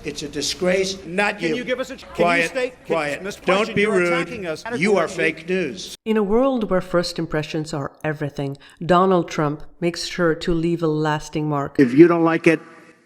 It's a disgrace. Not you. Can you give us a quiet? Don't be rude. You are fake news. In a world where first impressions are everything, Donald Trump makes sure to leave a lasting mark. If you don't like it,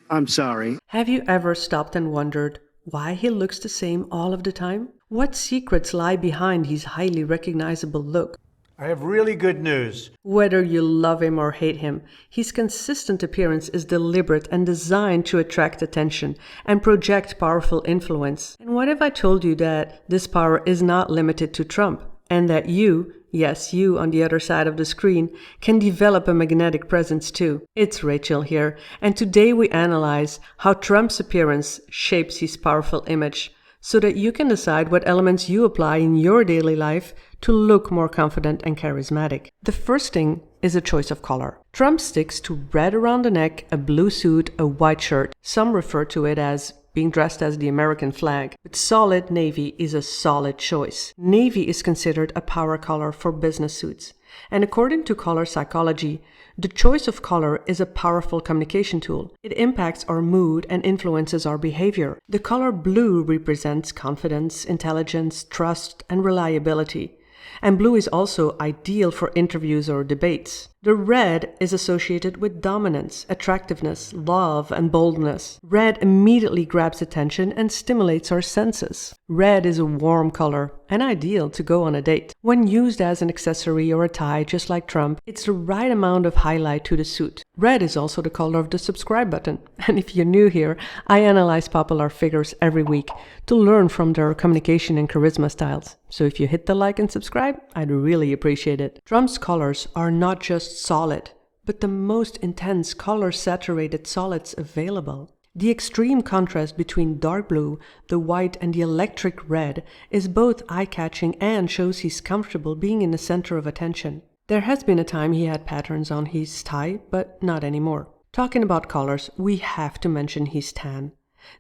I'm sorry. Have you ever stopped and wondered why he looks the same all of the time? What secrets lie behind his highly recognizable look? I have really good news. Whether you love him or hate him, his consistent appearance is deliberate and designed to attract attention and project powerful influence. And what if I told you that this power is not limited to Trump, and that you, yes, you on the other side of the screen, can develop a magnetic presence too? It's Rachel here, and today we analyze how Trump's appearance shapes his powerful image, so that you can decide what elements you apply in your daily life to look more confident and charismatic. The first thing is a choice of color. Trump sticks to red around the neck, a blue suit, a white shirt. Some refer to it as being dressed as the American flag, but solid navy is a solid choice. Navy is considered a power color for business suits. And according to color psychology, the choice of color is a powerful communication tool. It impacts our mood and influences our behavior. The color blue represents confidence, intelligence, trust, and reliability. And blue is also ideal for interviews or debates. The red is associated with dominance, attractiveness, love, and boldness. Red immediately grabs attention and stimulates our senses. Red is a warm color and ideal to go on a date. When used as an accessory or a tie, just like Trump, it's the right amount of highlight to the suit. Red is also the color of the subscribe button. And if you're new here, I analyze popular figures every week to learn from their communication and charisma styles. So if you hit the like and subscribe, I'd really appreciate it. Trump's colors are not just solid, but the most intense color-saturated solids available. The extreme contrast between dark blue, the white, and the electric red is both eye-catching and shows he's comfortable being in the center of attention. There has been a time he had patterns on his tie, but not anymore. Talking about colors, we have to mention his tan.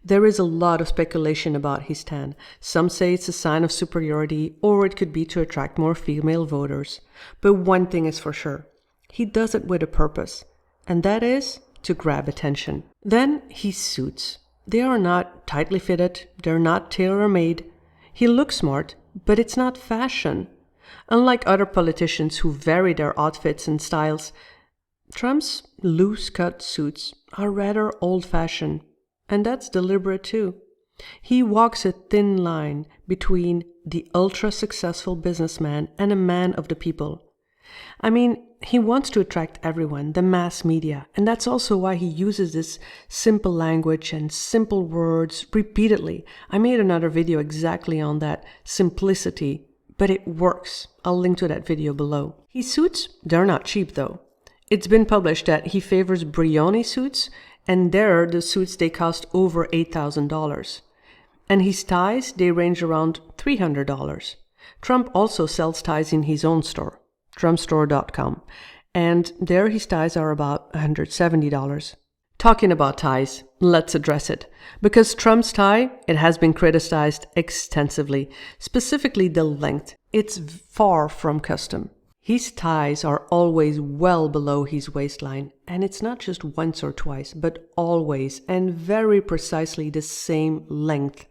There is a lot of speculation about his tan. Some say it's a sign of superiority, or it could be to attract more female voters. But one thing is for sure, he does it with a purpose, and that is to grab attention. Then his suits. They are not tightly fitted, they're not tailor-made. He looks smart, but it's not fashion. Unlike other politicians who vary their outfits and styles, Trump's loose-cut suits are rather old-fashioned. And that's deliberate too. He walks a thin line between the ultra-successful businessman and a man of the people. I mean, he wants to attract everyone, the mass media, and that's also why he uses this simple language and simple words repeatedly. I made another video exactly on that simplicity, but it works. I'll link to that video below. His suits, they're not cheap though. It's been published that he favors Brioni suits, and there, the suits, they cost over $8,000. And his ties, they range around $300. Trump also sells ties in his own store, trumpstore.com. And there his ties are about $170. Talking about ties, let's address it. Because Trump's tie, it has been criticized extensively, specifically the length. It's far from custom. His ties are always well below his waistline, and it's not just once or twice, but always and very precisely the same length.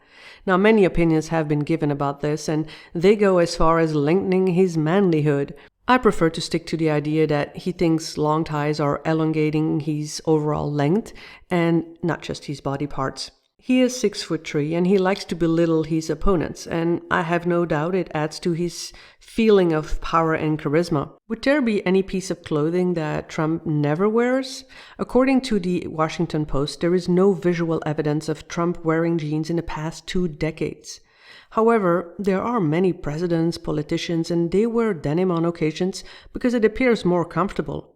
Now, many opinions have been given about this, and they go as far as lengthening his manlyhood. I prefer to stick to the idea that he thinks long ties are elongating his overall length, and not just his body parts. He is 6'3" and he likes to belittle his opponents, and I have no doubt it adds to his feeling of power and charisma. Would there be any piece of clothing that Trump never wears? According to the Washington Post, there is no visual evidence of Trump wearing jeans in the past 2 decades. However, there are many presidents, politicians, and they wear denim on occasions because it appears more comfortable.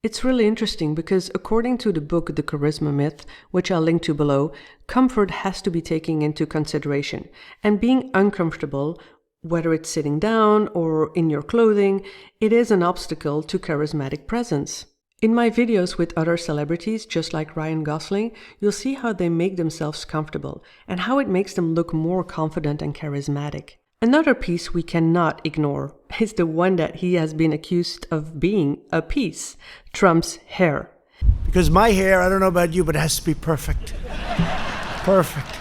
It's really interesting because according to the book The Charisma Myth, which I'll link to below, comfort has to be taken into consideration. And being uncomfortable, whether it's sitting down or in your clothing, it is an obstacle to charismatic presence. In my videos with other celebrities, just like Ryan Gosling, you'll see how they make themselves comfortable and how it makes them look more confident and charismatic. Another piece we cannot ignore is the one that he has been accused of being a piece, Trump's hair. Because my hair, I don't know about you, but it has to be perfect. Perfect.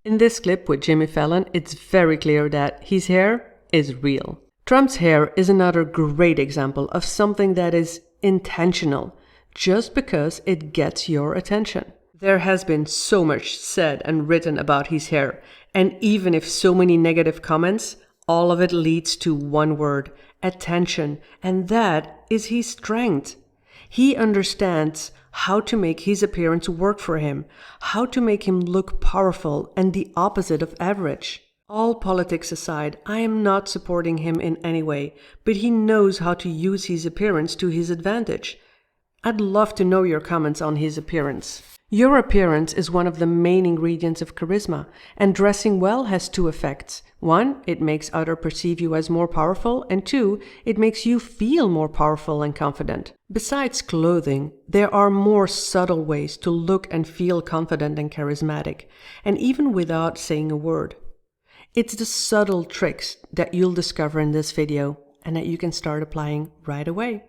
In this clip with Jimmy Fallon, it's very clear that his hair is real. Trump's hair is another great example of something that is intentional, just because it gets your attention. There has been so much said and written about his hair, and even if so many negative comments, all of it leads to one word: attention, and that is his strength. He understands how to make his appearance work for him, how to make him look powerful and the opposite of average. All politics aside, I am not supporting him in any way, but he knows how to use his appearance to his advantage. I'd love to know your comments on his appearance. Your appearance is one of the main ingredients of charisma, and dressing well has two effects. One, it makes others perceive you as more powerful, and two, it makes you feel more powerful and confident. Besides clothing, there are more subtle ways to look and feel confident and charismatic, and even without saying a word. It's the subtle tricks that you'll discover in this video and that you can start applying right away.